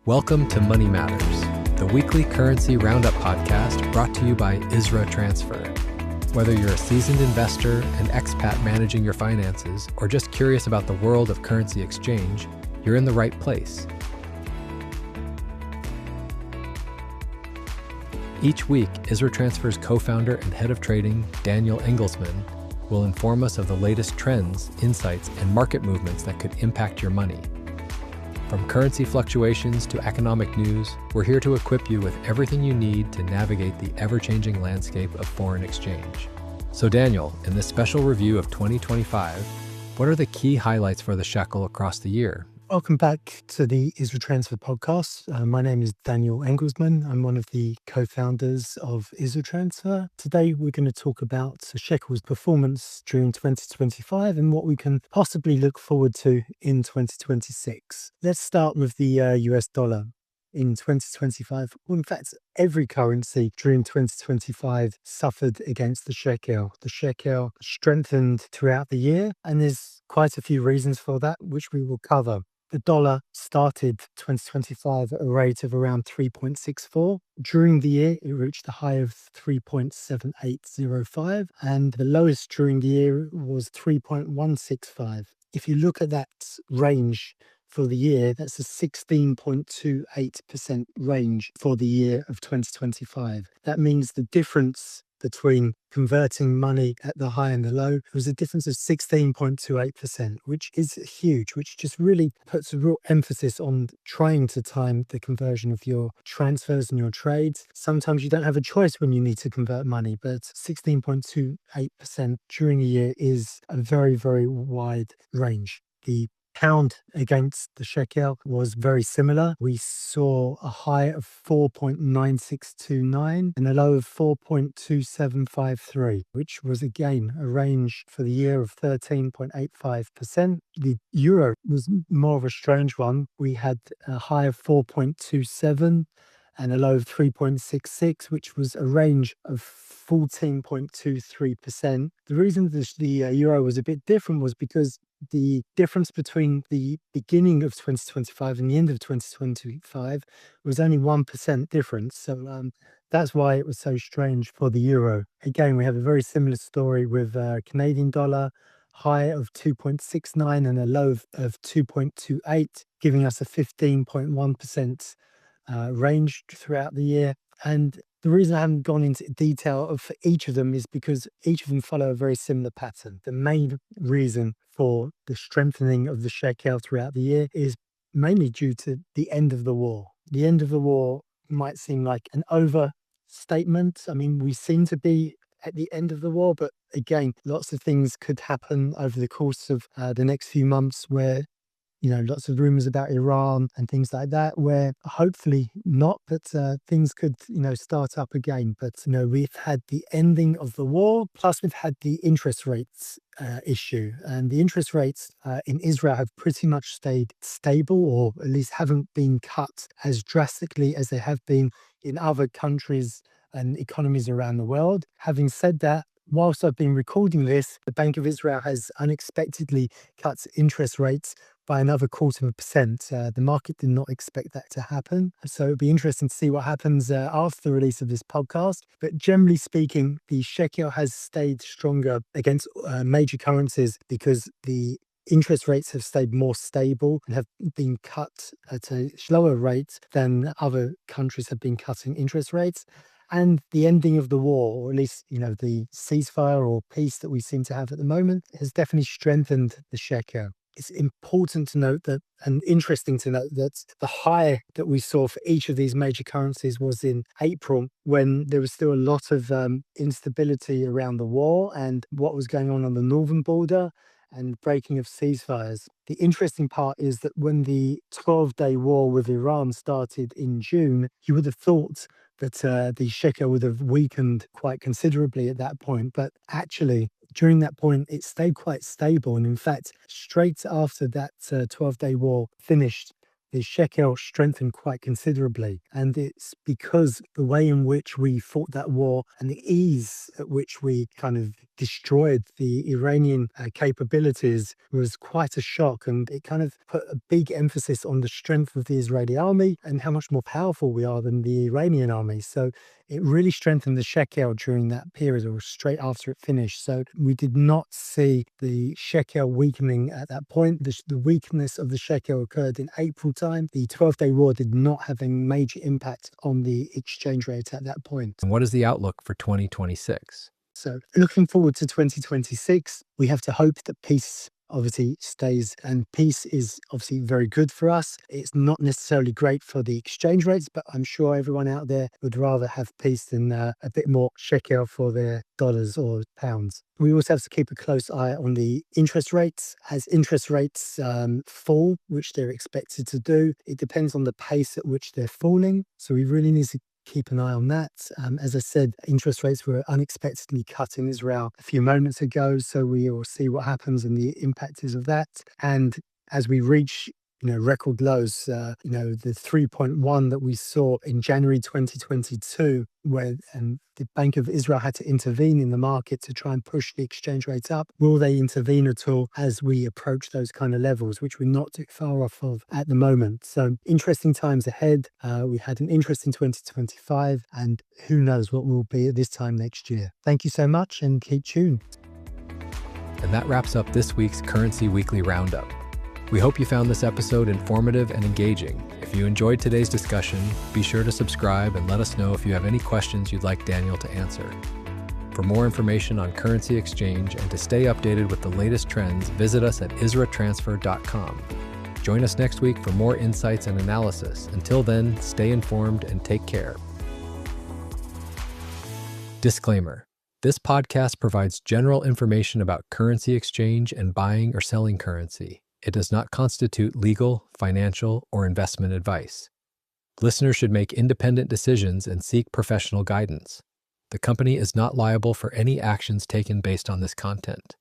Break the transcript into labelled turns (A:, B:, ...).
A: Welcome to Money Matters, the weekly currency roundup podcast brought to you by IsraTransfer. Whether you're a seasoned investor, an expat managing your finances, or just curious about the world of currency exchange, you're in the right place. Each week, IsraTransfer's co-founder and head of trading, Daniel Engelsman, will inform us of the latest trends, insights, and market movements that could impact your money. From currency fluctuations to economic news, we're here to equip you with everything you need to navigate the ever-changing landscape of foreign exchange. So Daniel, in this special review of 2025, what are the key highlights for the shekel across the year?
B: Welcome back to the IsraTransfer podcast. My name is Daniel Engelsman. I'm one of the co-founders of IsraTransfer. Today, we're going to talk about the shekel's performance during 2025 and what we can possibly look forward to in 2026. Let's start with the US dollar. In 2025, well, in fact, every currency during 2025 suffered against the shekel. The shekel strengthened throughout the year, and there's quite a few reasons for that, which we will cover. The dollar started 2025 at a rate of around 3.64. During the year, it reached a high of 3.7805, and the lowest during the year was 3.165. If you look at that range for the year, that's a 16.28% range for the year of 2025. That means the difference between converting money at the high and the low was a difference of 16.28%, which is huge, which just really puts a real emphasis on trying to time the conversion of your transfers and your trades. Sometimes you don't have a choice when you need to convert money, but 16.28% during a year is a very, very wide range. The pound against the shekel was very similar. We saw a high of 4.9629 and a low of 4.2753, which was again a range for the year of 13.85%. The euro was more of a strange one. We had a high of 4.27 and a low of 3.66, which was a range of 14.23%. The reason the euro was a bit different was because the difference between the beginning of 2025 and the end of 2025 was only 1% difference. So that's why it was so strange for the euro. Again, we have a very similar story with Canadian dollar, high of 2.69 and a low of 2.28, giving us a 15.1% range throughout the year. And the reason I haven't gone into detail for each of them is because each of them follow a very similar pattern. The main reason for the strengthening of the shekel throughout the year is mainly due to the end of the war. The end of the war might seem like an overstatement. I mean, we seem to be at the end of the war, but again, lots of things could happen over the course of the next few months where lots of rumors about Iran and things like that, where hopefully not, but things could, start up again. But, we've had the ending of the war, plus we've had the interest rates issue. And the interest rates in Israel have pretty much stayed stable, or at least haven't been cut as drastically as they have been in other countries and economies around the world. Having said that, whilst I've been recording this, the Bank of Israel has unexpectedly cut interest rates by another 0.25%. The market did not expect that to happen. So it'll be interesting to see what happens after the release of this podcast. But generally speaking, the shekel has stayed stronger against major currencies because the interest rates have stayed more stable and have been cut at a slower rate than other countries have been cutting interest rates. And the ending of the war, or at least, the ceasefire or peace that we seem to have at the moment, has definitely strengthened the shekel. It's important to note that, and interesting to note that the high that we saw for each of these major currencies was in April, when there was still a lot of instability around the war and what was going on the northern border and breaking of ceasefires. The interesting part is that when the 12-day war with Iran started in June, you would have thought that the shekel would have weakened quite considerably at that point. But actually, during that point, it stayed quite stable. And in fact, straight after that 12-day war finished, the shekel strengthened quite considerably. And it's because the way in which we fought that war and the ease at which we kind of destroyed the Iranian capabilities was quite a shock, and it kind of put a big emphasis on the strength of the Israeli army and how much more powerful we are than the Iranian army. So it really strengthened the shekel during that period, or straight after it finished. So we did not see the shekel weakening at that point. The weakness of the shekel occurred in April time. The 12-day war did not have a major impact on the exchange rate at that point.
A: And what is the outlook for 2026?
B: So looking forward to 2026, we have to hope that peace obviously stays, and peace is obviously very good for us. It's not necessarily great for the exchange rates, but I'm sure everyone out there would rather have peace than a bit more shekel for their dollars or pounds. We also have to keep a close eye on the interest rates. As interest rates fall, which they're expected to do, it depends on the pace at which they're falling. So we really need to keep an eye on that. As I said, interest rates were unexpectedly cut in Israel a few moments ago, so we will see what happens and the impact is of that. And as we reach record lows, the 3.1 that we saw in January 2022, where the Bank of Israel had to intervene in the market to try and push the exchange rate up. Will they intervene at all as we approach those kind of levels, which we're not too far off of at the moment? So interesting times ahead. We had an interesting 2025, and who knows what will be at this time next year. Thank you so much, and keep tuned.
A: And that wraps up this week's Currency Weekly Roundup. We hope you found this episode informative and engaging. If you enjoyed today's discussion, be sure to subscribe and let us know if you have any questions you'd like Daniel to answer. For more information on currency exchange and to stay updated with the latest trends, visit us at IsraTransfer.com. Join us next week for more insights and analysis. Until then, stay informed and take care. Disclaimer: this podcast provides general information about currency exchange and buying or selling currency. It does not constitute legal, financial, or investment advice. Listeners should make independent decisions and seek professional guidance. The company is not liable for any actions taken based on this content.